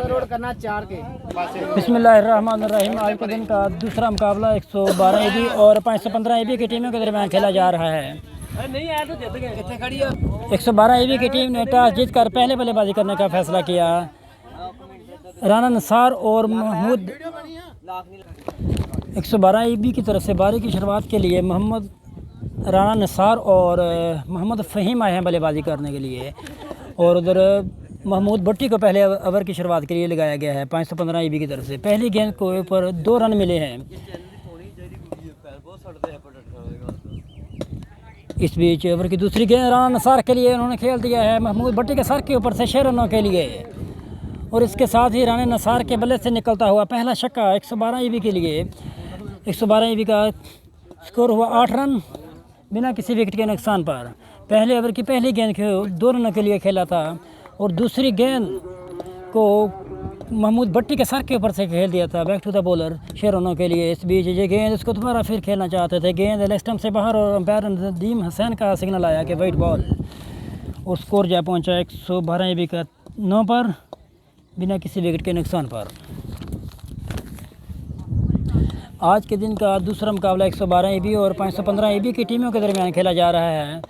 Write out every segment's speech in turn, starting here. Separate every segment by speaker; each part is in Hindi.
Speaker 1: बिस्मिल्लाहिर्रहमानिर्रहीम। आज के दिन का दूसरा मुकाबला 112 EB और 515 EB की टीमों के दरमियान खेला जा रहा है। 112 EB की टीम ने टॉस जीतकर पहले बल्लेबाजी करने का फैसला किया। राना निसार और महमूद 112 EB की तरफ से बारी की शुरुआत के लिए मोहम्मद राना निसार और मोहम्मद फ़हीम आए हैं बल्लेबाजी करने के लिए, और उधर महमूद भट्टी को पहले ओवर की शुरुआत के लिए लगाया गया है 515 EB की तरफ से। पहली गेंद को ऊपर 2 रन मिले हैं। इस बीच ओवर की दूसरी गेंद राना निसार के लिए उन्होंने खेल दिया है महमूद भट्टी के सर के ऊपर से 6 रनों के लिए, और इसके साथ ही राना निसार के बल्ले से निकलता हुआ पहला छक्का 112 EB के लिए। 112 EB का स्कोर हुआ 8 रन बिना किसी विकेट के नुकसान पर। पहले ओवर की पहली गेंद को 2 रनों के लिए खेला था, और दूसरी गेंद को महमूद भट्टी के सर के ऊपर से खेल दिया था बैक टू द बॉलर 6 रनों के लिए। इस बीच ये गेंद इसको दोबारा फिर खेलना चाहते थे, गेंद लेग स्टंप से बाहर, और अंपायर नदीम हसैन का सिग्नल आया कि वाइट बॉल, और स्कोर जा पहुंचा 112 EB का 9 पर बिना किसी विकेट के नुकसान पर। आज के दिन का दूसरा मुकाबला 112 EB और 515 EB की टीमों के दरमियान खेला जा रहा है।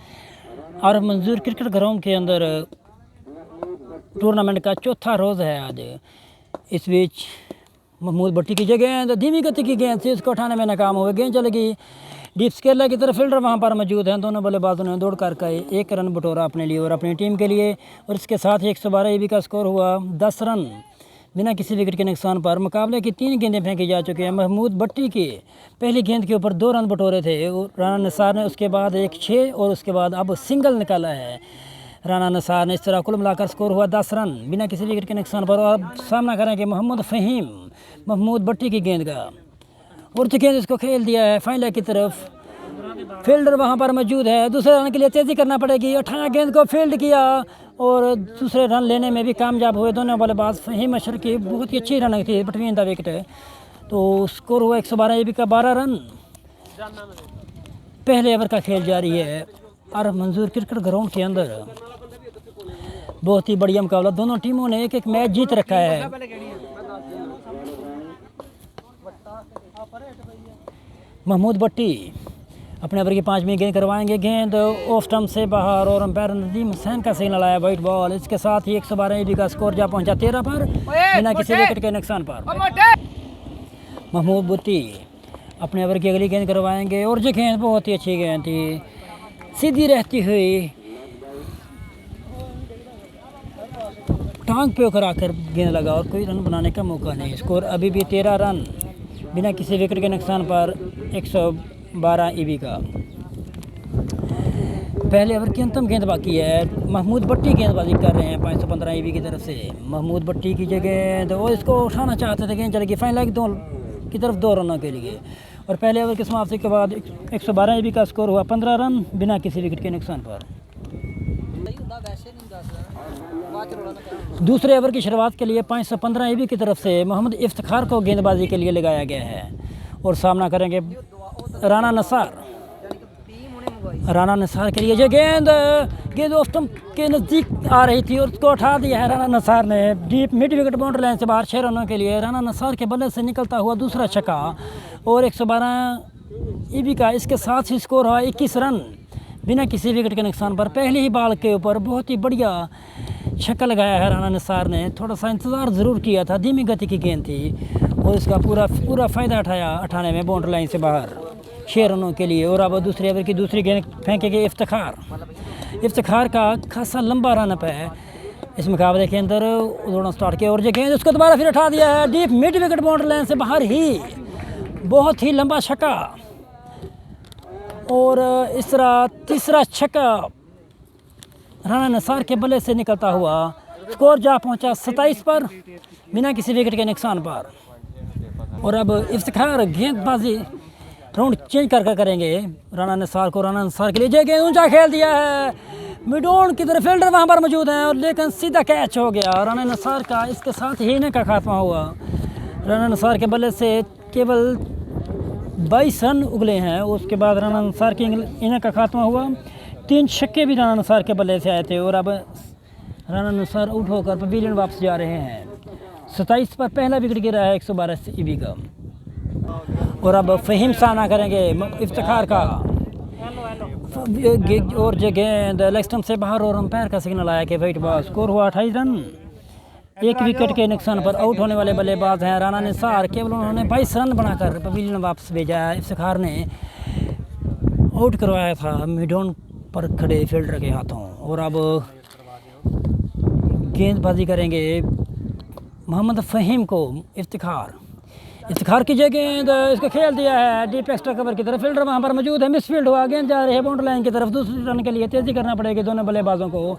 Speaker 1: और मंजूर क्रिकेट ग्राउंड के अंदर टूर्नामेंट का चौथा रोज़ है आज। इस बीच महमूद भट्टी की गेंद धीमी गति की गेंद से उसको उठाने में नाकाम हुए। गेंद चलेगी डीप स्केलर की तरफ, फील्डर वहां पर मौजूद हैं। दोनों बल्लेबाजों ने दौड़ कर 1 रन बटोरा अपने लिए और अपनी टीम के लिए, और इसके साथ ही 112 EB का स्कोर हुआ 10 रन बिना किसी विकेट के नुकसान पर। मुकाबले की 3 गेंदें फेंकी जा चुकी हैं। महमूद भट्टी की पहली गेंद के ऊपर 2 रन बटोरे थे, और राना निसार ने उसके बाद 1 6 और उसके बाद अब सिंगल निकाला है राना निसार ने। इस तरह कुल मिलाकर स्कोर हुआ 10 रन बिना किसी विकेट के नुकसान पर। और अब सामना करेंगे मोहम्मद फ़हीम महमूद भट्टी की गेंद का, और जो गेंद इसको खेल दिया है फाइनल की तरफ। फील्डर वहां पर मौजूद है, दूसरे रन के लिए तेज़ी करना पड़ेगी। 18 गेंद को फील्ड किया और दूसरे रन लेने में भी कामयाब हुए दोनों बल्लेबाज। फ़हीम अशर की बहुत ही अच्छी रन थी बिटवीन द विकेट, तो स्कोर हुआ 112 EB का 12 रन। पहले ओवर का खेल जारी है और मंजूर क्रिकेट ग्राउंड के अंदर बहुत ही बढ़िया मुकाबला। दोनों टीमों ने एक मैच जीत रखा है। महमूद भट्टी अपने ओवर की 5वीं गेंद करवाएंगे, गेंद ऑफ स्टंप से बाहर, और अंपायर नदीम हुसैन का सिग्नल आया वाइट बॉल। इसके साथ ही 112 EB का स्कोर जा पहुंचा 13 पर बिना किसी विकेट के नुकसान पर। महमूद भट्टी अपने ओवर की अगली गेंद करवाएंगे, और ये गेंद बहुत ही अच्छी गेंद थी, सीधी रहती हुई टांग पे होकर आकर गेंद लगा और कोई रन बनाने का मौका नहीं। स्कोर अभी भी 13 रन बिना किसी विकेट के नुकसान पर 112 EB का। पहले ओवर की अंतिम गेंद बाकी है। महमूद भट्टी गेंदबाजी कर रहे हैं 515 EB की तरफ से। महमूद भट्टी की गेंद, और इसको उठाना चाहते थे, गेंद चलेगी फाइनल की तरफ 2 रनों के लिए। और पहले ओवर की समाप्ति के बाद 112 EB का स्कोर हुआ 15 रन बिना किसी विकेट के नुकसान पर। दूसरे ओवर की शुरुआत के लिए 515 EB की तरफ से मोहम्मद इफ्तिखार को गेंदबाजी के लिए लगाया गया है, और सामना करेंगे राना निसार। राना निसार के लिए ये गेंद ऑफ स्टंप के नज़दीक आ रही थी, और उसको उठा दिया है राना निसार ने deep mid wicket boundary line से बाहर 6 रनों के लिए। राना निसार के बल्ले से निकलता हुआ दूसरा छक्का, और 112 EB का इसके साथ ही स्कोर हुआ 21 रन बिना किसी विकेट के नुकसान पर। पहली ही बॉल के ऊपर बहुत ही बढ़िया छक्का लगाया है राना निसार ने। थोड़ा सा इंतज़ार ज़रूर किया था, धीमी गति की गेंद थी, और इसका पूरा फ़ायदा उठाने में बाउंड्री लाइन से बाहर 6 रनों के लिए। और अब दूसरे ओवर की दूसरी गेंद फेंकेंगे इफ्तिखार का खासा लंबा रनअप है इस मुकाबले के अंदर। दौड़ना स्टार्ट किया, और ये गेंद उसको दोबारा फिर उठा दिया है deep mid wicket boundary line से बाहर ही, बहुत ही लंबा छक्का। और इस तरह तीसरा छक्का राना निसार के बल्ले से निकलता हुआ, स्कोर जा पहुंचा 27 पर बिना किसी विकेट के नुकसान पर। और अब इफ्तिखार गेंदबाजी राउंड चेंज कर करेंगे राना निसार के लिए। गेंद ऊंचा खेल दिया है मिडोन की तरफ, फील्डर वहां पर मौजूद हैं, और लेकिन सीधा कैच हो गया राना निसार का। इसके साथ ही इन्हें का खात्मा हुआ। राना निसार के बल्ले से केवल 22 रन उगले हैं, उसके बाद राना निसार की इन्हें का खात्मा हुआ। 3 छक्के भी राना निसार के बल्ले से आए थे, और अब राना निसार आउट होकर पवेलियन वापस जा रहे हैं। 27 पर पहला विकेट गिरा है 112 ईबी का। और अब फ़हीम सामना करेंगे इफ्तिखार का, और जो गेंद लेग स्टंप से बाहर और अंपायर का सिग्नल आया कि वाइट बॉल। स्कोर हुआ 28 रन। एक विकेट के नुकसान पर आउट होने वाले बल्लेबाज हैं राना निसार। केवल उन्होंने 22 रन बनाकर पवेलियन वापस भेजा है। इफ्तिखार ने आउट करवाया था मिडॉन पर खड़े फील्डर के हाथों। और अब गेंदबाजी करेंगे मोहम्मद फ़हीम को। इफ्तिखार की जगह गेंद इसको खेल दिया है डीप एक्स्ट्रा कवर की तरफ। फील्डर वहां पर मौजूद है, मिसफील्ड हुआ, गेंद जा रही है बाउंड्री लाइन की तरफ। दूसरे रन के लिए तेज़ी करना पड़ेगी दोनों बल्लेबाजों को।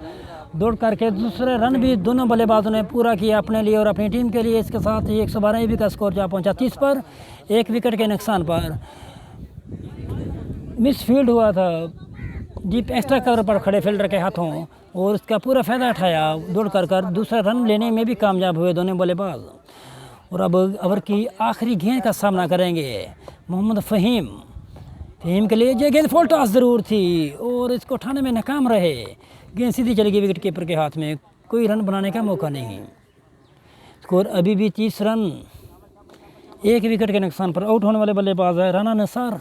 Speaker 1: दौड़ करके दूसरे रन भी दोनों बल्लेबाजों ने पूरा किया अपने लिए और अपनी टीम के लिए। इसके साथ ही 112 ईबी का स्कोर जा पहुंचा 30 पर। एक विकेट के नुकसान पर मिसफील्ड हुआ था डीप एक्स्ट्रा कवर पर खड़े फील्डर के हाथों, और इसका पूरा फ़ायदा उठाया। दौड़ कर दूसरा रन लेने में भी कामयाब हुए दोनों बल्लेबाज। और अब ओवर की आखिरी गेंद का सामना करेंगे मोहम्मद फ़हीम के लिए। ये गेंद फुल टॉस ज़रूर थी और इसको उठाने में नाकाम रहे। गेंद सीधी चली गई विकेट कीपर के हाथ में, कोई रन बनाने का मौका नहीं। स्कोर अभी भी 30 रन। एक विकेट के नुकसान पर आउट होने वाले बल्लेबाज है राना निसार,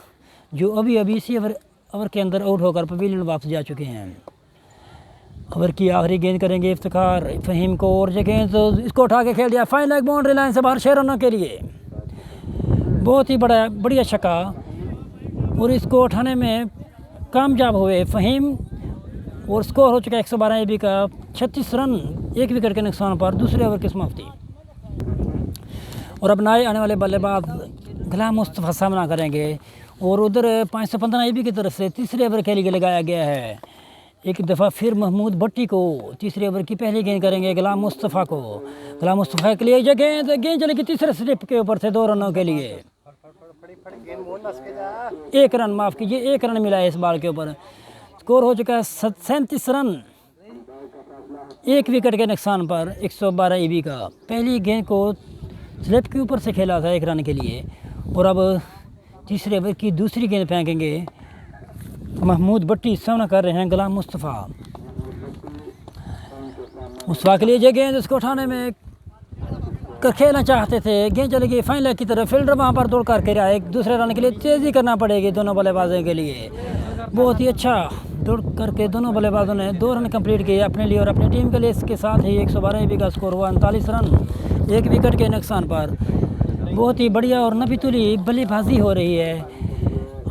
Speaker 1: जो अभी इसी ओवर के अंदर आउट होकर पवेलियन वापस जा चुके हैं। ओवर की आखिरी गेंद करेंगे इफ्तिखार फ़हीम को, और ये गेंद इसको उठा के खेल दिया फाइन लेग बाउंड्री लाइन से बाहर 6 रनों के लिए। बहुत ही बढ़िया छक्का, और इसको उठाने में कामयाब हुए फ़हीम। और स्कोर हो चुका है 112 ईबी का 36 रन। एक विकेट के नुकसान पर दूसरे ओवर की समाप्ति। और अब नए आने वाले बल्लेबाज गुलाम मुस्तफ़ा सामना करेंगे, और उधर 515 ईबी की तरफ से तीसरे ओवर के लिए लगाया गया है। एक दफ़ा फिर महमूद भट्टी को तीसरे ओवर की पहली गेंद करेंगे गुलाम मुस्तफ़ा को। गुलाम मुस्तफ़ा के लिए ये गेंद चलेगी तीसरे स्लिप के ऊपर से 2 रनों के लिए। 1 रन, माफ़ कीजिए, 1 रन मिला है इस बॉल के ऊपर। स्कोर हो चुका है 37 रन। एक विकेट के नुकसान पर 112 ईबी का। पहली गेंद को स्लिप के ऊपर से खेला था 1 रन के लिए। और अब तीसरे ओवर की दूसरी गेंद फेंकेंगे महमूद भट्टी। सामना कर रहे हैं गुलाम मुस्तफ़ा के लिए। ये गेंद इसको उठाने में खेलना चाहते थे, गेंद चली गई फाइन लेग की तरफ। फील्डर वहां पर दौड़ करके रहा है। दूसरे रन के लिए तेज़ी करना पड़ेगी दोनों बल्लेबाजों के लिए। बहुत ही अच्छा दौड़ करके दोनों बल्लेबाजों ने 2 रन कंप्लीट किए अपने लिए और अपनी टीम के लिए। इसके साथ ही 112 ईबी का स्कोर हुआ 39 रन। एक विकेट के नुकसान पर बहुत ही बढ़िया और नफीतुली बल्लेबाजी हो रही है।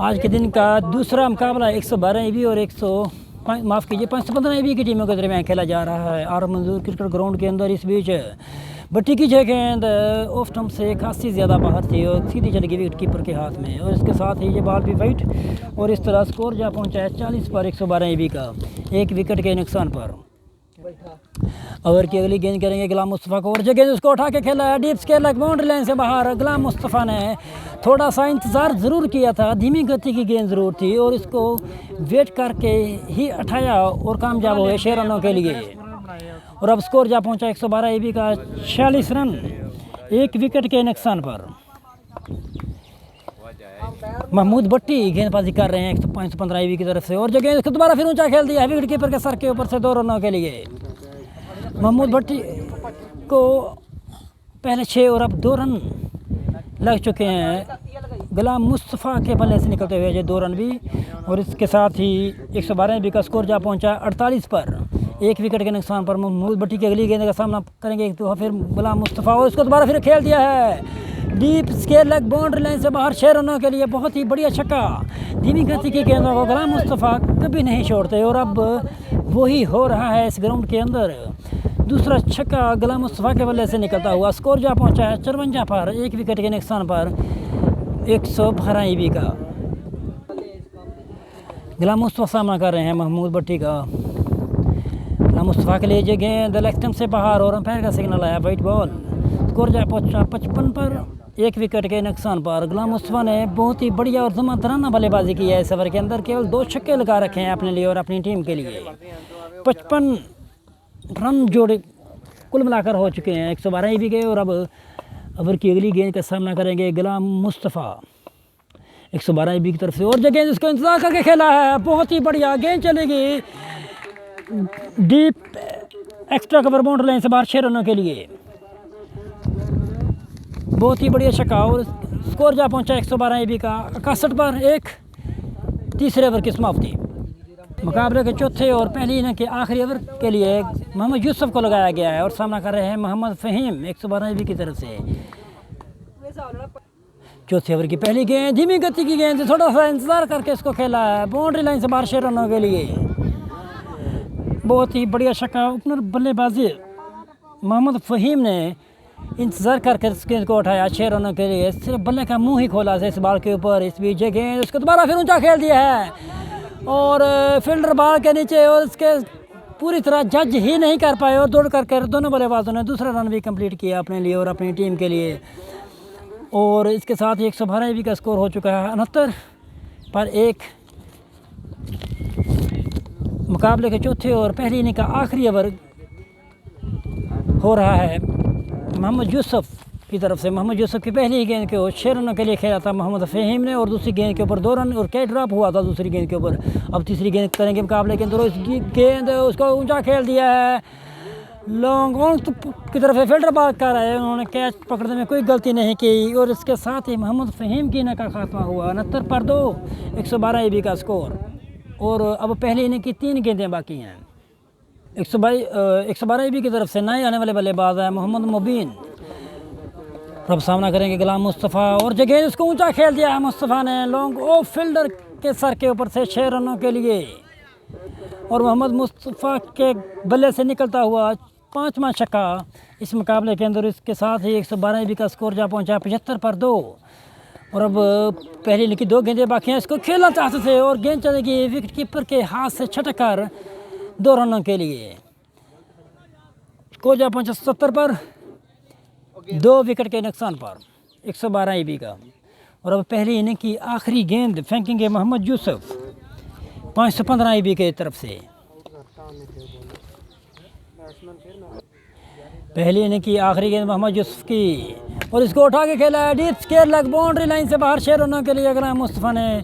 Speaker 1: आज के दिन का दूसरा मुकाबला 112 ईबी और 515 ईबी की टीमों के दरमियान खेला जा रहा है आर मंजूर क्रिकेट ग्राउंड के अंदर। इस बीच भट्टी की जगह गेंद ऑफ स्टंप से खासी ज़्यादा बाहर थी और सीधी चली गई विकेट कीपर के हाथ में, और इसके साथ ही ये बॉल भी वाइट। और इस तरह स्कोर जा पहुंचा है 40 पर 112 ईबी का, एक विकेट के नुकसान पर। ओवर की अगली गेंद करेंगे गुलाम मुस्तफ़ा को, और जो गेंद उसको उठा के खेला है deep square leg boundary line से बाहर। गुलाम मुस्तफ़ा ने थोड़ा सा इंतज़ार ज़रूर किया था, धीमी गति की गेंद ज़रूर थी, और इसको वेट करके ही उठाया और कामयाब हुए 6 रनों के लिए। और अब स्कोर जा पहुंचा 112 ईबी का 46 रन। एक विकेट के नुकसान पर महमूद भट्टी गेंदबाजी कर रहे हैं 515 ईबी की तरफ से, और जो गेंद इसको दोबारा फिर ऊंचा खेल दिया है विकेट कीपर के सर के ऊपर से 2 रनों के लिए। महमूद भट्टी को पहले 6 और अब 2 रन लग चुके हैं। गुलाम मुस्तफ़ा के बल्ले से निकलते हुए ये 2 रन भी, और इसके साथ ही 112 ईबी का स्कोर जा पहुंचा 48 पर, एक विकेट के नुकसान पर। महमूद भट्टी की अगली गेंद का सामना करेंगे एक तो फिर गुलाम मुस्तफ़ा, और इसको दोबारा फिर खेल दिया है deep square leg boundary line से बाहर 6 रनों के लिए। बहुत ही बढ़िया छक्का, धीमी गति की गेंदों को गुलाम मुस्तफ़ा कभी नहीं छोड़ते, और अब वही हो रहा है इस ग्राउंड के अंदर। दूसरा छक्का गुलाम मुस्तफ़ा के बल्ले से निकलता हुआ। स्कोर जा पहुंचा है 54 पर, एक विकेट के नुकसान पर 112 ईबी का। गुलाम मुस्तफ़ा सामना कर रहे हैं महमूद भट्टी का। गुलाम मुस्तफ़ा के लिए ये गेंद लेग स्टंप से बाहर और अंपायर का सिग्नल आया वाइट बॉल। स्कोर जा पहुंचा 55 पर, एक विकेट के नुकसान पर। गुलाम मुस्तफ़ा ने बहुत ही बढ़िया और ज़मादाराना बल्लेबाजी की है इस ओवर के अंदर। केवल 2 छक्के लगा रखे हैं अपने लिए और अपनी टीम के लिए। 55 रन जोड़े कुल मिलाकर हो चुके हैं 112 ईबी के। और अब ओवर की अगली गेंद का सामना करेंगे गुलाम मुस्तफ़ा 112 ईबी की तरफ से, और जो गेंद इसको इंतजार करके खेला है, बहुत ही बढ़िया गेंद चलेगी deep extra cover boundary line से बाहर 6 रनों के लिए। बहुत ही बढ़िया छक्का और स्कोर जा पहुंचा 112 AB का 61 पर 1। तीसरे ओवर की समाप्ति। मुकाबले के चौथे और पहली इनिंग के आखिरी ओवर के लिए मोहम्मद यूसुफ को लगाया गया है और सामना कर रहे हैं मोहम्मद फ़हीम 112 AB की तरफ से। चौथे ओवर की पहली गेंद धीमी गति की गेंद से थोड़ा सा इंतजार करके इसको खेला है बाउंड्री लाइन से बाहर 6 रनों के लिए। बहुत ही बढ़िया छक्का। ओपनर बल्लेबाजी मोहम्मद फ़हीम ने इंतज़ार करके इस गेंद को उठाया 6 रनों के लिए। सिर्फ बल्ले का मुंह ही खोला था इस बॉल के ऊपर। इस बीच गेंद उसको दोबारा फिर ऊंचा खेल दिया है और फील्डर बॉल के नीचे और इसके पूरी तरह जज ही नहीं कर पाए और दौड़ कर दोनों बल्लेबाजों ने दूसरा रन भी कंप्लीट किया अपने लिए और अपनी टीम के लिए। और इसके साथ ही 112 AB का स्कोर हो चुका है 69 पर 1। मुकाबले के चौथे और पहली इनिंग का आखिरी ओवर हो रहा है मोहम्मद यूसुफ की तरफ से। मोहम्मद यूसुफ की पहली गेंद को 6 रनों के लिए खेला था मोहम्मद फ़हीम ने और दूसरी गेंद के ऊपर 2 रन और कैच ड्रॉप हुआ था दूसरी गेंद के ऊपर। अब तीसरी गेंद करेंगे मुकाबले के अंदर। इस गेंद उसको ऊंचा खेल दिया है लॉन्ग ऑन की तरफ से फील्डर बात कर रहे हैं। उन्होंने कैच पकड़ने में कोई गलती नहीं की और इसके साथ ही मोहम्मद फ़हीम की इनिंग का खात्मा हुआ 69 पर 2 112 AB का स्कोर। और अब पहली इनिंग की 3 गेंदें बाकी हैं। 112 AB की तरफ से नए आने वाले बल्लेबाज है मोहम्मद मुबीन। अब सामना करेंगे गुलाम मुस्तफ़ा और जगह उसको ऊंचा खेल दिया है मुस्तफ़ा ने लॉन्ग ऑफ फील्डर के सर के ऊपर से 6 रनों के लिए। और मोहम्मद मुस्तफ़ा के बल्ले से निकलता हुआ 5वां छक्का इस मुकाबले के अंदर। इसके साथ ही 112 AB का स्कोर जा पहुंचा 75 पर 2। और अब पहली इनिंग की 2 गेंदें बाकी हैं। इसको खेलना चाहते थे और गेंद चलेगी विकेट कीपर के हाथ से छटक कर 2 रनों के लिए। स्कोर जा पहुंचा 70 पर 2 विकेट के नुकसान पर 112 AB का। और अब पहली इनिंग की आखिरी गेंद फेंकेंगे मोहम्मद यूसुफ 515 AB के तरफ से। पहली इनिंग की आखिरी गेंद मोहम्मद यूसुफ की और इसको उठा के खेला है डीप स्केयर लग बाउंड्री लाइन से बाहर 6 रनों के लिए गुलाम मुस्तफ़ा ने।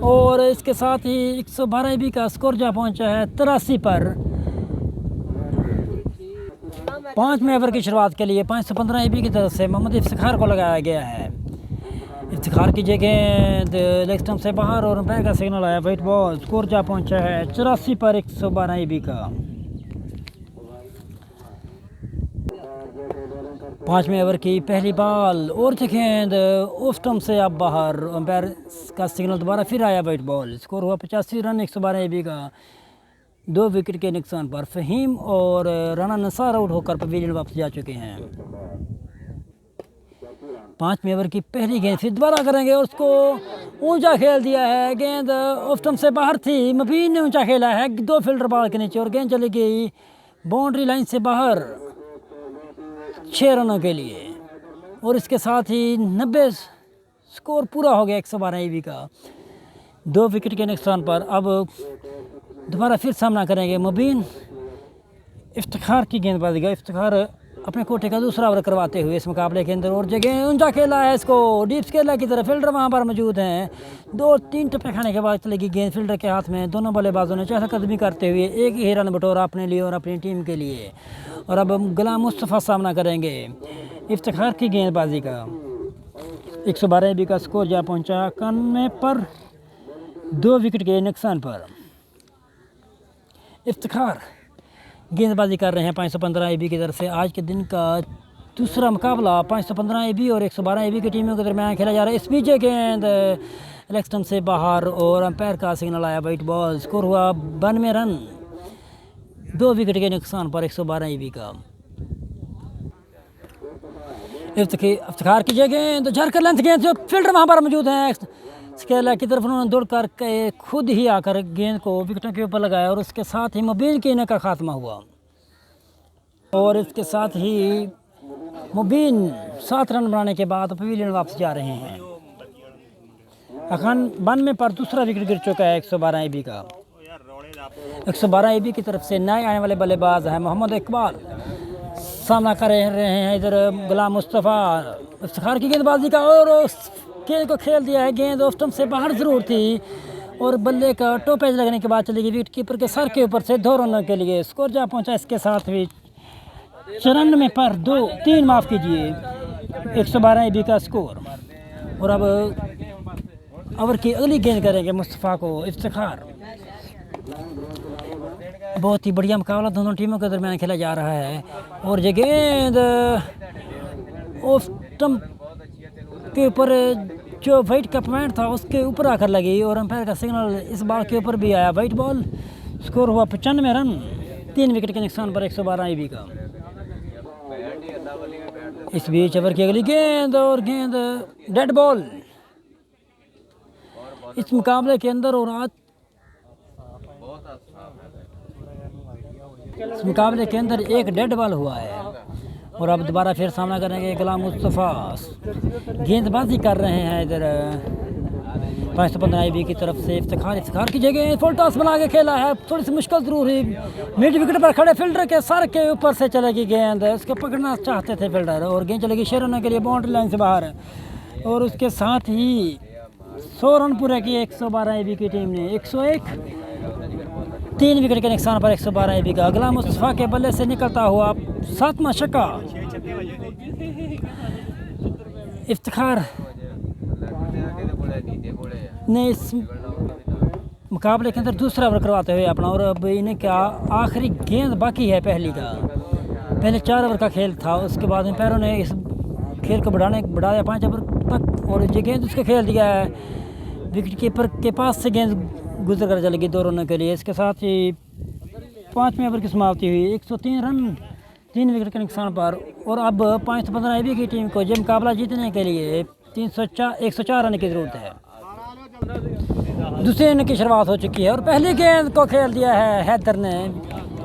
Speaker 1: और इसके साथ ही 112 AB का स्कोर जा पहुंचा है 83 पर। 5वें ओवर की शुरुआत के लिए 515 AB की तरफ से मोहम्मद इफ्तिखार को लगाया गया है। इफ्तिखार की जगह लेग स्टंप से बाहर और अंपायर का सिग्नल आया वाइट बॉल। स्कोर जा पहुंचा है 84 पर 112 AB का। 5वें ओवर की पहली बॉल और गेंद ऑफ स्टंप से अब बाहर। अंपायर का सिग्नल दोबारा फिर आया वाइट बॉल। स्कोर हुआ 85 रन 112 AB का। 2 विकेट के नुकसान पर फ़हीम और राना नसार आउट होकर पवेलियन वापस जा चुके हैं। 5वें ओवर की पहली गेंद फिर दोबारा करेंगे और उसको ऊंचा खेल दिया है। गेंद ऑफ स्टंप से बाहर थी। मुबीन ने ऊंचा खेला है 2 फील्डर बॉल के नीचे और गेंद चली गई बाउंड्री लाइन से बाहर 6 रनों के लिए। और इसके साथ ही 90 स्कोर पूरा हो गया 112 AB का। 2 विकेट के नुकसान पर अब दोबारा फिर सामना करेंगे मुबीन इफ्तिखार की गेंदबाजी का। इफ्तिखार अपने कोटे का दूसरा ओवर करवाते हुए इस मुकाबले के अंदर और जगह ऊंचा खेला है इसको डीप स्केलर की तरफ। फील्डर वहां पर मौजूद हैं। 2-3 टप्पे खाने के बाद चलेगी गेंद फील्डर के हाथ में। दोनों बल्लेबाजों ने चहलकदमी करते हुए एक ही रन बटोरा अपने लिए और अपनी टीम के लिए। और अब गुलाम मुस्तफ़ा सामना करेंगे इफ्तिखार की गेंदबाजी का। 112 AB का स्कोर जा पहुंचा 91 पर 2 विकेट के नुकसान पर। इफ्तिखार गेंदबाजी कर रहे हैं 515 AB की तरफ से। आज के दिन का दूसरा मुकाबला 515 AB और 112 AB की टीमों के दरमियान खेला जा रहा है। इस बीच गेंद लेग स्टंप से बाहर और अंपायर का सिग्नल आया वाइट बॉल। स्कोर हुआ 92 रन 2 विकेट के नुकसान पर 112 AB का। इफ्तिखार की जगह झरकर लेंथ गेंद जो फील्डर वहाँ पर मौजूद हैं स्केलर की तरफ उन्होंने दौड़ कर के खुद ही आकर गेंद को विकेटों के ऊपर लगाया और उसके साथ ही मुबीन की इनिंग का खात्मा हुआ। और इसके साथ ही मुबीन 7 रन बनाने के बाद पवेलियन वापस जा रहे हैं। अखान 92 पर दूसरा विकेट गिर चुका है 112 AB का। 112 AB की तरफ से नए आने वाले बल्लेबाज हैं मोहम्मद इकबाल। सामना कर रहे हैं इधर गुलाम मुस्तफ़ा। इफ्तिखार की गेंदबाजी का और गेंद को खेल दिया है। गेंद ऑफ स्टंप से बाहर ज़रूर थी और बल्ले का टोपेज लगने के बाद चली गई विकेट कीपर के सर के ऊपर से 2 रनों के लिए। स्कोर जा पहुंचा इसके साथ भी 94 पर 3 माफ़ कीजिए 112 EB का स्कोर। और अब ओवर की अगली गेंद करेंगे मुस्तफ़ा को इफ्तिखार। बहुत ही बढ़िया मुकाबला दोनों टीमों के दरमियान खेला जा रहा है और ये गेंद ऑफ स्टंप के ऊपर जो वाइट का पॉइंट था उसके ऊपर आकर लगी और अंपायर का सिग्नल इस बॉल के ऊपर भी आया। White ball. स्कोर हुआ 95 रन, 3 विकेट के नुकसान पर 112 EB का। इस बीच ओवर की अगली गेंद और गेंद डेड बॉल। इस मुकाबले के अंदर और आज इस मुकाबले के अंदर एक डेड बॉल हुआ है और अब दोबारा फिर सामना करेंगे गुलाम मुस्तफ़ा। गेंदबाजी कर रहे हैं इधर 515 EB की तरफ से इफ्तिखार की जगह फुल टॉस बना के खेला है। थोड़ी सी मुश्किल जरूर हुई। मिड विकेट पर खड़े फील्डर के सर के ऊपर से चलेगी गेंद। उसको पकड़ना चाहते थे फील्डर और गेंद चलेगी 6 रनों के लिए बाउंड्री लाइन से बाहर। और उसके साथ ही 100 रन पूरे किए 112 EB की टीम ने। 101, 3 विकेट के नुकसान पर 112 EB का। गुलाम मुस्तफ़ा के बल्ले से निकलता हुआ 7वां छक्का। इफ्तिखार ने इस मुकाबले के अंदर दूसरा ओवर करवाते हुए अपना, और अब इन्हें क्या आखिरी गेंद बाकी है पहली का। पहले 4 ओवर का खेल था, उसके बाद अंपायरों ने इस खेल को बढ़ाया 5 ओवर तक और ये गेंद उसको खेल दिया है। विकेट कीपर के पास से गेंद गुजर कर चलेगी 2 रनों के लिए। इसके साथ ही 5वें ओवर की समाप्ति हुई 103 रन, 3 विकेट के नुकसान पर। और अब 515 EB की टीम को ये मुकाबला जीतने के लिए 104 रन की ज़रूरत है। दूसरे इनिंग की शुरुआत हो चुकी है और पहली गेंद को खेल दिया है हैदर ने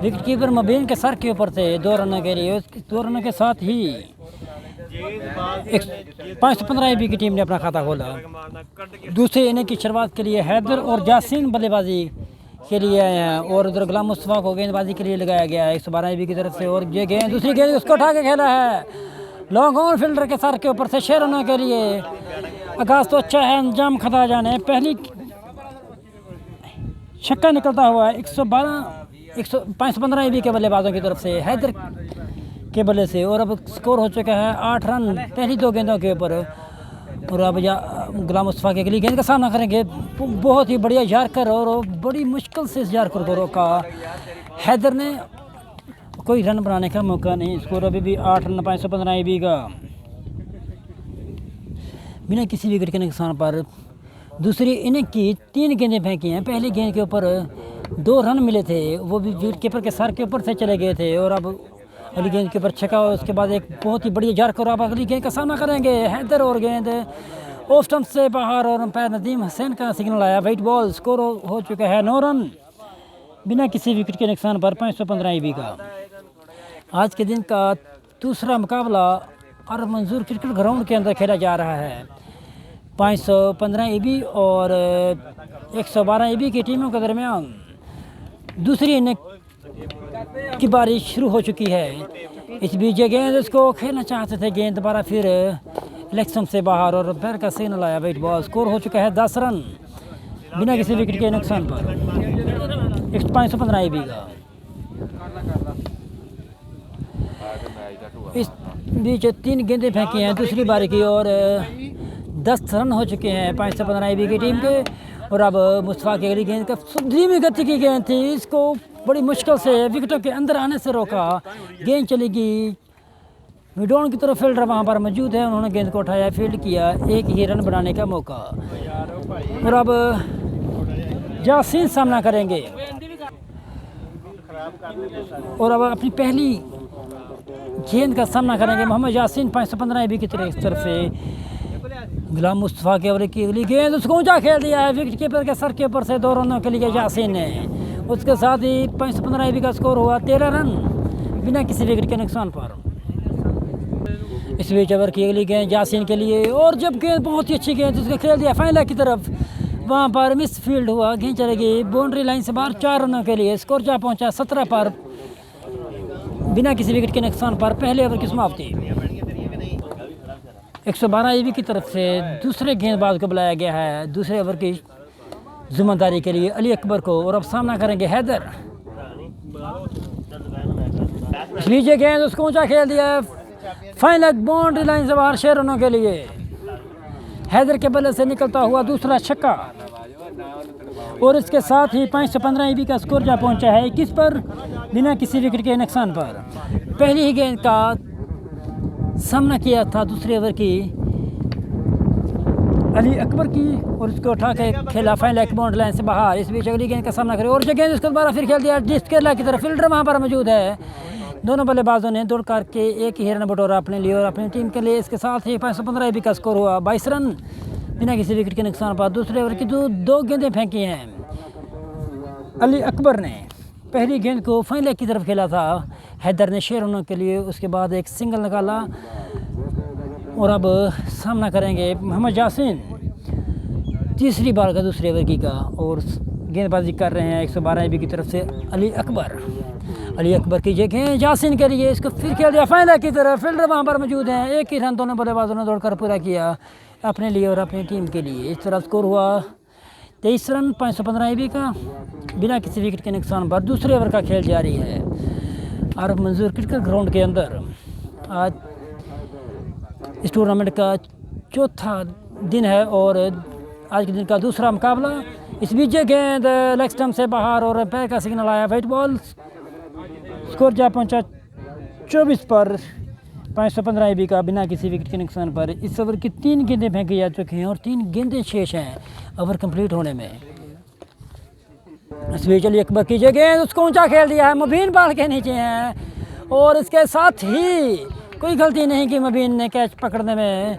Speaker 1: विकेट कीपर मबीन के सर के ऊपर से 2 रनों के लिए। 2 रनों के साथ ही 515 EB की टीम ने अपना खाता खोला। दूसरे इनिंग की शुरुआत के लिए हैदर और जासिन बल्लेबाजी के लिए आए हैं और उधर गुलाम मुस्तफ़ा को गेंदबाजी के लिए लगाया गया है 112 EB की तरफ से। और ये गेंद दूसरी गेंद उसको उठा के खेला है लॉन्ग ऑन फील्डर के सर के ऊपर से 6 रनों के लिए। आगाज तो अच्छा है, अंजाम खता जाने। पहली छक्का निकलता हुआ 515 EB के बल्लेबाजों की तरफ से हैदर के बल्ले से। और अब स्कोर हो चुका है 8 रन पहली 2 गेंदों के ऊपर। और अब गुलाम मुस्तफ़ा की अगली गेंद का सामना करेंगे। बहुत ही बढ़िया यार्कर और बड़ी मुश्किल से इस यार्कर को रोका हैदर ने। कोई रन बनाने का मौका नहीं। स्कोर अभी भी 8 रन 515 EB का बिना किसी विकेट के नुकसान पर। दूसरी इनिंग की 3 गेंदें फेंकी हैं। पहली गेंद के ऊपर 2 रन मिले थे, वो भी विकेट कीपर के सर के ऊपर से चले गए थे। और अब अगली गेंद के ऊपर छक्का और उसके बाद एक बहुत ही बढ़िया यार्कर। अब अगली गेंद का सामना करेंगे हैदर और गेंद ऑफ स्टंप से बाहर और अंपायर नदीम हुसैन का सिग्नल आया वाइट बॉल। स्कोर हो चुका है 9 रन बिना किसी विकेट के नुकसान पर 515 EB का। आज के दिन का दूसरा मुकाबला और मंजूर क्रिकेट ग्राउंड के अंदर खेला जा रहा है। 515 EB और 112 EB की टीमों के दरमियान दूसरी इनिंग की बारिश शुरू हो चुकी है। इस बीच गेंद इसको खेलना चाहते थे, गेंद दोबारा फिर इलेक्शन से बाहर और पैर का सिग्नल आया वाइट बॉल। स्कोर हो चुका है 10 रन बिना किसी विकेट के नुकसान पर 515 EB का। इस बीच 3 गेंदें फेंकी हैं दूसरी बारी की और 10 रन हो चुके हैं 515 EB की टीम के। और अब मुस्तफ़ा की अगली गेंद का धीमी गति की गेंद थी, इसको बड़ी मुश्किल से विकेटों के अंदर आने से रोका। गेंद चलेगी मिडॉन की तरफ। फील्डर वहाँ पर मौजूद है, उन्होंने गेंद को उठाया, फील्ड किया, एक ही रन बनाने का मौका। और अब जासिन सामना करेंगे और अब अपनी पहली गेंद का सामना करेंगे मोहम्मद यासीन 515 EB की तरफ से। गुलाम मुस्तफ़ा के ओवर की अगली गेंद उसको ऊंचा खेल दिया है विकेट कीपर के सर के ऊपर से 2 रनों के लिए यासीन ने। उसके साथ ही 515 EB का स्कोर हुआ 13 रन बिना किसी विकेट के नुकसान पर। इस बीच ओवर की अगली गेंद यासीन के लिए और जब गेंद बहुत ही अच्छी गेंद उसको खेल दिया फाइनल की तरफ, वहाँ पर मिस फील्ड हुआ, गेंद चलेगी बाउंड्री लाइन से बाहर 4 रनों के लिए। स्कोर जा पहुँचा 17 पर बिना किसी विकेट के नुकसान पर। पहले ओवर की समाप्ति 112 EB की तरफ से दूसरे गेंदबाज को बुलाया गया है दूसरे ओवर की जिम्मेदारी के लिए अली अकबर को। और अब सामना करेंगे हैदर। नीचे गेंद उसको ऊंचा खेल दिया है फाइनल बाउंड्री लाइन से बाहर शेरनों के लिए हैदर के बल्ले से निकलता हुआ दूसरा छक्का और इसके साथ ही 515 ईबी का स्कोर जा पहुंचा है 21 पर बिना किसी विकेट के नुकसान पर। पहली ही गेंद का सामना किया था दूसरे ओवर की अली अकबर की और उसको उठा के खेला फाइनल एक बाउंड्री लाइन से बाहर। इस बीच अगली गेंद का सामना करे और जो गेंद उसको दोबारा फिर खेल दिया डिस्क केरला की तरफ। फील्डर वहां पर मौजूद है। दोनों बल्लेबाजों ने दौड़ करके एक ही रन बटोरा अपने लिए और अपनी टीम के लिए। इसके साथ ही 515 ईबी का स्कोर हुआ 22 रन बिना किसी विकेट के नुकसान पर। दूसरे ओवर की दो गेंदें फेंकी हैं अली अकबर ने। पहली गेंद को फाइनल की तरफ खेला था हैदर ने शेरनों के लिए, उसके बाद एक सिंगल निकाला और अब सामना करेंगे मोहम्मद यासीन तीसरी बार का दूसरे ओवर की का और गेंदबाजी कर रहे हैं 112 ईबी की तरफ से अली अकबर की जगह यासीन के लिए। इसको फिर खेल दिया फाइनल की तरफ। फील्डर वहां पर मौजूद हैं। एक ही रन दोनों बल्लेबाजों ने दौड़कर पूरा किया अपने लिए और अपनी टीम के लिए। इस तरह स्कोर हुआ 23 रन 515 ईबी का बिना किसी विकेट के नुकसान पर। दूसरे ओवर का खेल जारी है आरिफ मंजूर क्रिकेट ग्राउंड के अंदर। आज इस टूर्नामेंट का चौथा दिन है और आज के दिन का दूसरा मुकाबला। इस बीच गेंद लेग स्टंप से बाहर और पैर का सिग्नल आया वाइट बॉल। स्कोर जा पहुंचा 24 पर 515 ईबी का बिना किसी विकेट के नुकसान पर। इस ओवर की 3 गेंदें फेंकी जा चुकी हैं और 3 गेंदें शेष हैं ओवर कंप्लीट होने में। इस बीच अली अकबर की गेंद उसको ऊंचा खेल दिया है। मुबीन बॉल के नीचे हैं और इसके साथ ही कोई गलती नहीं की मुबीन ने कैच पकड़ने में।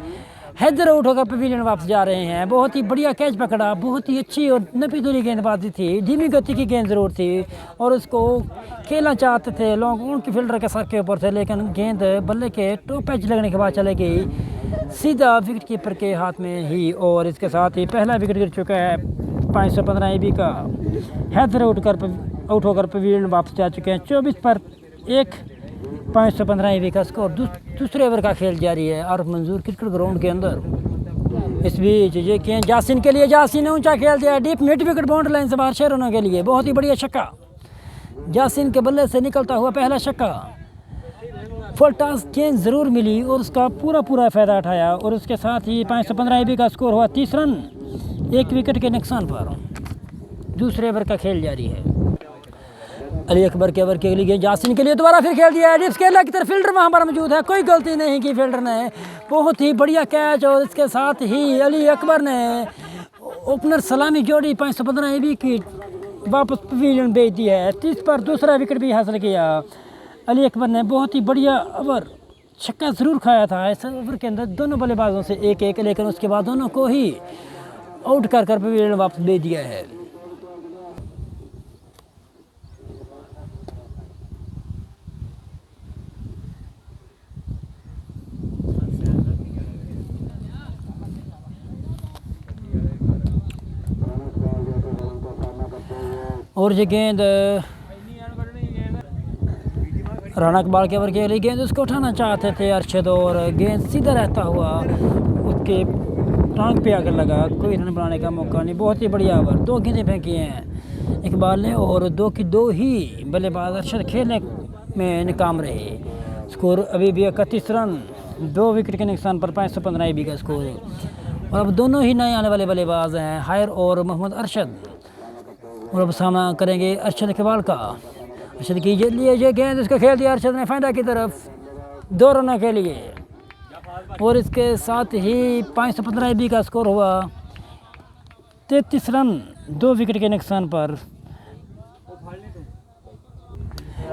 Speaker 1: हैदर आउट होकर पवेलियन वापस जा रहे हैं। बहुत ही बढ़िया कैच पकड़ा, बहुत ही अच्छी और नपीदुली गेंदबाजी थी। धीमी गति की गेंद ज़रूर थी और उसको खेलना चाहते थे लॉन्ग ऑन की फील्डर के सर के ऊपर थे, लेकिन गेंद बल्ले के टॉप एज लगने के बाद चले गई सीधा विकेट कीपर के हाथ में ही और इसके साथ ही पहला विकेट गिर चुका है 515 ईबी का। हैदर आउट होकर पवेलियन वापस जा चुके हैं 24 पर 1 515 ईबी का स्कोर। दूसरे ओवर का खेल जारी है आरिफ मंजूर क्रिकेट ग्राउंड के अंदर। इस बीच ये गेंद यासीन के लिए, यासीन ने ऊंचा खेल दिया deep mid wicket boundary line से बाहर शेरनों के लिए। बहुत ही बढ़िया छक्का यासीन के बल्ले से निकलता हुआ पहला छक्का। फुल टॉस गेंद ज़रूर मिली और उसका पूरा फ़ायदा उठाया और उसके साथ ही 515 ईबी का स्कोर हुआ 30 रन 1 विकेट के नुकसान पर। दूसरे ओवर का खेल जारी है। अली अकबर के ओवर के लिए यासीन के लिए दोबारा फिर खेल दिया डिप्स केरला की तरफ। फील्डर वहां पर मौजूद है, कोई गलती नहीं की फील्डर ने। बहुत ही बढ़िया कैच और इसके साथ ही अली अकबर ने ओपनर सलामी जोड़ी 515 ईबी की वापस पवेलियन भेज दी है। 30 पर दूसरा विकेट भी हासिल किया अली अकबर ने। बहुत ही बढ़िया ओवर, छक्का ज़रूर खाया था इस ओवर के अंदर दोनों बल्लेबाजों से 1-1, लेकिन उसके बाद दोनों को ही आउट कर पवेलियन वापस भेज दिया है। और ये गेंद राना इकबाल के ओवर के लिए गेंद उसको उठाना चाहते थे अरशद और गेंद सीधा रहता हुआ उसके टांग पे आकर लगा। कोई रन बनाने का मौका नहीं। बहुत ही बढ़िया ओवर, 2 गेंदें फेंकी हैं इकबाल ने और 2 की 2 ही बल्लेबाज अरशद खेलने में नाकाम रहे। स्कोर अभी भी 31 रन 2 विकेट के नुकसान पर 515 ईबी का स्कोर है। और अब दोनों ही नए आने वाले बल्लेबाज हैं हायर और मोहम्मद अरशद और अब सामना करेंगे अरशद इकबाल का। अरशद की लिए ये गेंद उसको खेल दिया अरशद ने फायदा की तरफ 2 रनों के लिए और इसके साथ ही 515 ईबी का स्कोर हुआ 33 रन 2 विकेट के नुकसान पर।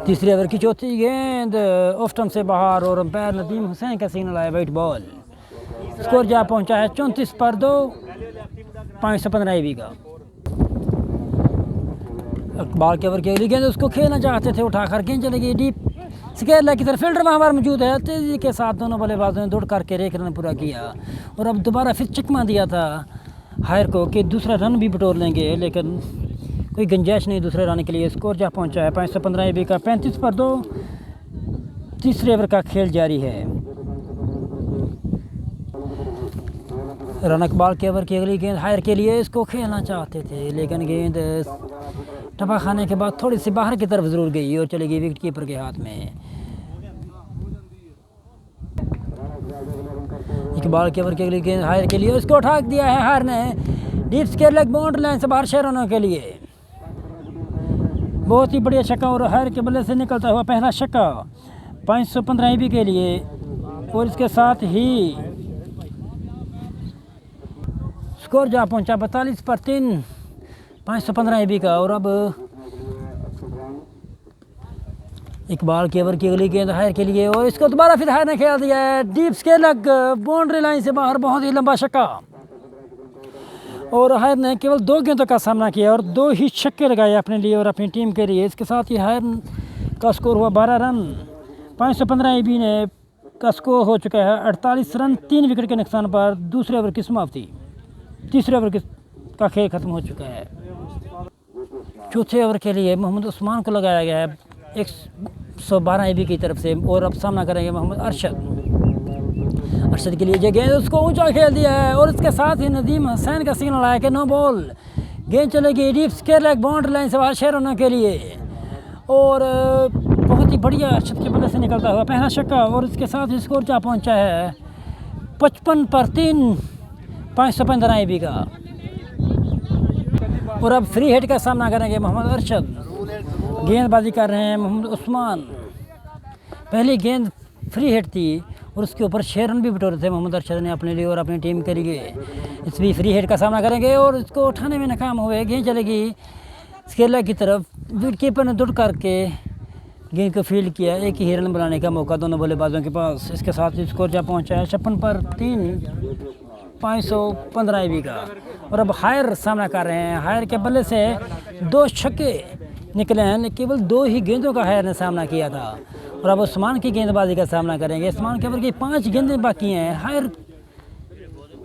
Speaker 1: तीसरे ओवर की चौथी गेंद ऑफ स्टंप से बाहर और अंपायर नदीम हुसैन का सिग्नल आया वाइट बॉल। स्कोर जा पहुंचा है 34 पर 2 515 ईबी का। इकबाल के ओवर के लिए गेंद उसको खेलना चाहते थे, उठाकर गेंद चली गई डीप केरला की तरफ। फील्डर वहाँ पर मौजूद है। तेजी के साथ दोनों बल्लेबाजों ने दौड़ करके 1 रन पूरा किया और अब दोबारा फिर चकमा दिया था हायर को कि दूसरा रन भी बटोर लेंगे, लेकिन कोई गुंजाइश नहीं दूसरे रन के लिए। स्कोर जा पहुँचा है 515 ईबी का 35 पर 2। तीसरे ओवर का खेल जारी है। राना इकबाल के ओवर की अगली गेंद हायर के लिए इसको खेलना चाहते थे, लेकिन गेंद टपा खाने के बाद थोड़ी सी बाहर की तरफ ज़रूर गई और चली गई विकेट कीपर के हाथ में। इकबाल के ओवर के लिए गेंद हायर के लिए, उसको उठा दिया है हायर ने deep square leg boundary line से बाहर 6 रनों के लिए। बहुत ही बढ़िया छक्का और हायर के बल्ले से निकलता हुआ पहला छक्का 515 EB के लिए। और इसके साथ ही स्कोर जा पहुंचा 42 पर 3 515 EB का। और अब इकबाल के ओवर की अगली गेंद हायर के लिए और इसको दोबारा फिर हायर ने खेल दिया है deep square leg boundary line से बाहर, बहुत ही लंबा छक्का। और हायर ने केवल 2 गेंदों का सामना किया और 2 ही छक्के लगाए अपने लिए और अपनी टीम के लिए। इसके साथ ही हायर का स्कोर हुआ 12 रन। 515 EB ने का स्कोर हो चुका है 48 रन 3 विकेट के नुकसान पर। दूसरे ओवर की समाप्ति, तीसरे ओवर का खेल खत्म हो चुका है। चौथे ओवर के लिए मोहम्मद उस्मान को लगाया गया है 112 EB की तरफ से। और अब सामना करेंगे मोहम्मद अरशद के लिए जो गेंद उसको ऊंचा खेल दिया है। और इसके साथ ही नदीम हुसैन का सिग्नल आया कि नो बॉल, गेंद चलेगी deep square leg boundary line से बाहर 6 रनों के लिए। और बहुत ही बढ़िया अरशद के बल्ले से निकलता हुआ पहला छक्का। और इसके साथ ही स्कोर जा पहुंचा है 55 पर 3 515 EB का। और अब फ्री हिट का सामना करेंगे मोहम्मद अरशद। गेंदबाजी कर रहे हैं मोहम्मद उस्मान। पहली गेंद फ्री हिट थी और उसके ऊपर 6 रन भी बटोरे थे मोहम्मद अरशद ने अपने लिए और अपनी टीम के लिए। इस भी फ्री हिट का सामना करेंगे और इसको उठाने में नाकाम हुए। गेंद चलेगी स्क्वायर लेग की तरफ। विकेट कीपर ने दुड़ करके गेंद को फील्ड किया। एक ही रन बनाने का मौका दोनों बल्लेबाजों के पास। इसके साथ ही स्कोर जा पहुंचा है 56 पर 3 515 EB का। और अब हायर सामना कर रहे हैं। हायर के बल्ले से 2 छक्के निकले हैं, केवल 2 ही गेंदों का हायर ने सामना किया था। और अब उस्मान की गेंदबाजी का सामना करेंगे। उस्मान के ओवर की 5 गेंदें बाकी हैं। हायर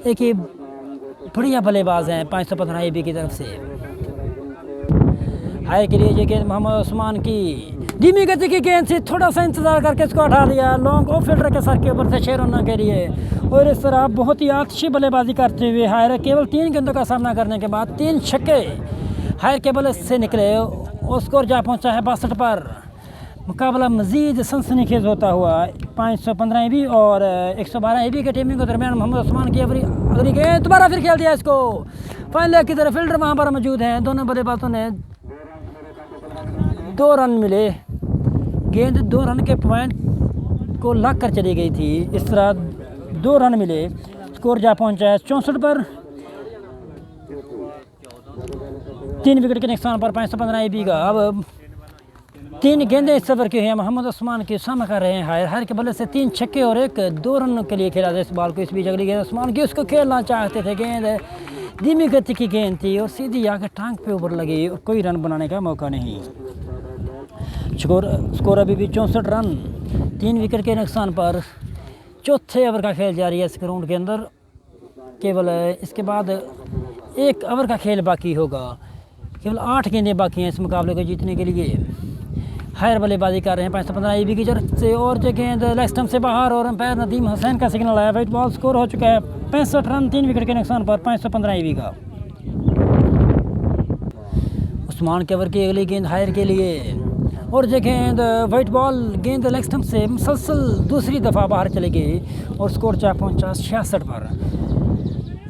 Speaker 1: एक ही बढ़िया बल्लेबाज हैं 515 EB की तरफ से। हायर के लिए ये गेंद मोहम्मद उस्मान की धीमी गति की गेंद से थोड़ा सा इंतजार करके इसको हटा दिया लॉन्ग ऑफ फील्डर के सर के ऊपर से 6 रनों के लिए। और इस तरह बहुत ही अच्छी बल्लेबाजी करते हुए हायर केवल 3 गेंदों का सामना करने के बाद 3 छक्के हायर के बल्ले से निकले और स्कोर जा पहुंचा है 62 पर। मुकाबला मज़ीद सनसनीखेज होता हुआ 515 EB और 112 EB के टीमिंग के दरमियान। मोहम्मद उस्मान की अगली गेंद दोबारा फिर खेल दिया इसको फाइनल लेग की तरफ। फील्डर वहाँ पर मौजूद हैं। दोनों बल्लेबाजों ने 2 रन मिले। गेंद 2 रन के पॉइंट को लग कर चली गई थी। इस तरह 2 रन मिले। स्कोर जा पहुंचा है 64 पर 3 विकेट के नुकसान पर 515 EB का। अब 3 गेंदें इस ओवर की हैं मोहम्मद उस्मान के सामना कर रहे हैं। हायर के बल्ले से 3 छक्के और 2 रन के लिए खेला था इस बॉल को। इस बीच अगली गेंद उस्मान की, उसको खेलना चाहते थे। गेंद धीमी गति की गेंद थी और सीधी आकर टांग पे ऊपर लगी और कोई रन बनाने का मौका नहीं। स्कोर अभी भी 64 रन 3 विकेट के नुकसान पर। चौथे ओवर का खेल जारी है इस ग्राउंड के अंदर। केवल इसके बाद 1 ओवर का खेल बाकी होगा। केवल 8 गेंदें बाकी हैं इस मुकाबले को जीतने के लिए। हायर बल्लेबाजी कर रहे हैं 515 EB की तरफ से। और जो गेंद लेग स्टंप से बाहर और अंपायर नदीम हुसैन का सिग्नल आया। White ball. स्कोर हो चुका है 65 रन 3 विकेट के नुकसान पर 515 EB का। उस्मान के ओवर की अगली गेंद हायर के लिए और जो गेंद वाइट बॉल गेंद लेग स्टंप से मुसलसल दूसरी दफ़ा बाहर चली गई और स्कोर जा पहुंचा 66 पर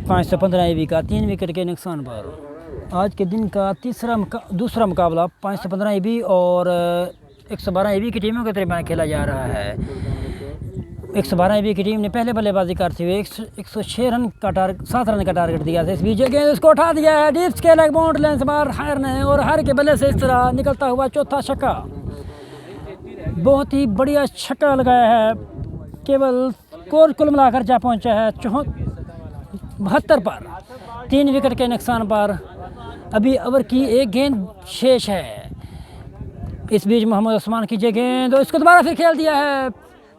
Speaker 1: 515 EB का 3 विकेट के नुकसान पर। आज के दिन का दूसरा मुकाबला 515 EB और 112 EB की टीमों के दरमियान खेला जा रहा है। 112 EB की टीम ने पहले बल्लेबाजी करते हुए 106 रन का 7 रन का टारगेट दिया था। इस बीच गेंद उसको उठा दिया है deep square leg boundary line से बाहर हायर ने। और हायर के बल्ले से इस तरह निकलता हुआ चौथा छक्का। बहुत ही बढ़िया छक्का लगाया है। केवल स्कोर कुल मिलाकर जा पहुंचा है 72 पर 3 विकेट के नुकसान पर। अभी ओवर की 1 गेंद शेष है। इस बीच मोहम्मद उस्मान की गेंद इसको दोबारा फिर खेल दिया है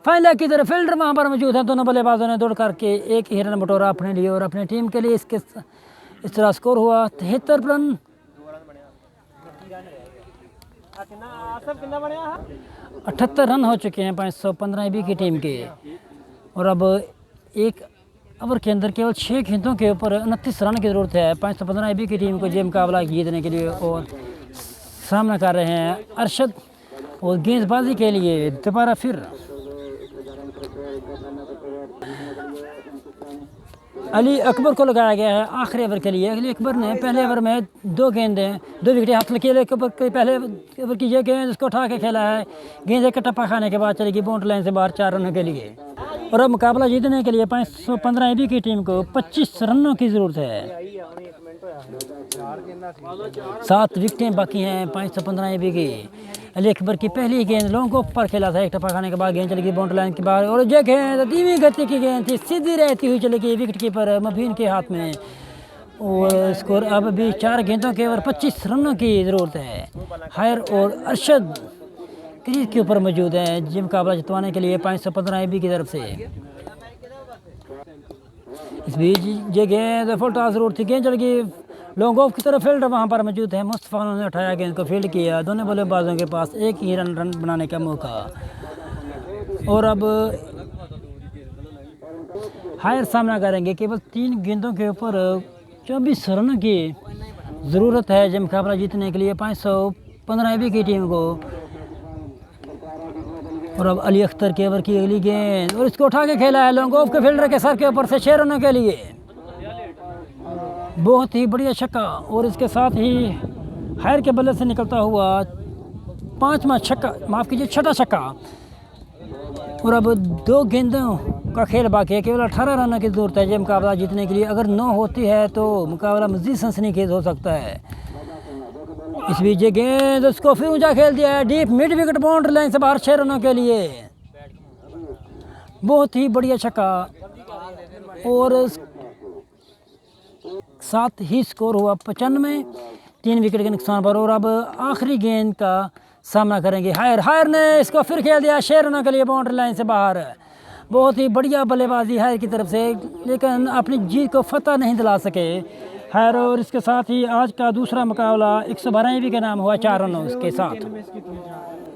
Speaker 1: फाइनल लेग की तरफ। फील्डर वहाँ पर मौजूद है। दोनों बल्लेबाजों ने दौड़ करके 1 ही रन बटोरा अपने लिए और अपनी टीम के लिए। इस तरह स्कोर हुआ 73 रन 78 रन हो चुके हैं 515 EB की टीम के। और अब 1 ओवर के अंदर केवल 6 गेंदों के ऊपर 29 रन की ज़रूरत है 515 EB की टीम को ये मुकाबला जीतने के लिए। और सामना कर रहे हैं अरशद और गेंदबाजी के लिए दोबारा फिर अली अकबर को लगाया गया है आखिरी ओवर के लिए। अली अकबर ने पहले ओवर में 2 गेंदें 2 विकेटें हासिल की। अली अकबर के पहले ओवर की ये गेंद उसको उठा के खेला है, गेंद एक टप्पा खाने के बाद चलेगी बाउंड्री लाइन से बाहर 4 रनों के लिए। और अब मुकाबला जीतने के लिए 515 एबी की टीम को 25 रनों की ज़रूरत है। 7 विकेटें बाकी हैं 515 एबी की। अली अकबर की पहली गेंद लॉन्ग ऑफ पर खेला था, एक टप्पा खाने के बाद गेंद चलेगी बाउंड्री लाइन के बाहर। और ये गेंद धीमी गति की गेंद थी, सीधी रहती हुई चलेगी विकेट कीपर मबीन के हाथ में। और स्कोर अब भी 4 गेंदों के ओवर 25 रनों की ज़रूरत है। हायर और अरशद क्रीज के ऊपर मौजूद है जी मुकाबला जितवाने के लिए 515 एबी की तरफ से। इस बीच ये गेंद फुल टॉस ज़रूर थी, गेंद चल गई लॉन्ग ऑफ की तरफ। फील्डर वहां पर मौजूद है मुस्तफ़ा, उन्होंने उठाया गेंद को फील्ड किया। दोनों बल्लेबाजों के पास एक ही रन बनाने का मौका। और अब हायर सामना करेंगे, केवल 3 गेंदों के ऊपर 24 रनों की ज़रूरत है जो मुकाबला जीतने के लिए 515 एबी की टीम को। और अब अली अख्तर के ओवर की अगली गेंद और इसको उठा के खेला है लॉन्ग ऑफ के फील्डर के सर के ऊपर से 6 रनों के लिए। बहुत ही बढ़िया छक्का। और इसके साथ ही हायर के बल्ले से निकलता हुआ 5वां छक्का, माफ़ कीजिए 6ठा छक्का। और अब 2 गेंदों का खेल बाकी है, केवल 18 रनों की ज़रूरत है ये मुकाबला जीतने के लिए। अगर 9 होती है तो मुकाबला मज़ीद सनसनीखेज़ हो सकता है। इस बीच ये गेंद उसको फिर ऊंचा खेल दिया है, deep mid wicket boundary line से बाहर 6 रनों के लिए। बहुत ही बढ़िया छक्का। और साथ ही स्कोर हुआ 95, 3 विकेट के नुकसान पर। और अब आखिरी गेंद का सामना करेंगे हायर। हायर ने इसको फिर खेल दिया 6 रनों के लिए बाउंड्री लाइन से बाहर। बहुत ही बढ़िया बल्लेबाजी हायर की तरफ से, लेकिन अपनी जीत को फतह नहीं दिला सके हायर। और इसके साथ ही आज का दूसरा मुकाबला 112 एबी के नाम हुआ 4 रनों के साथ।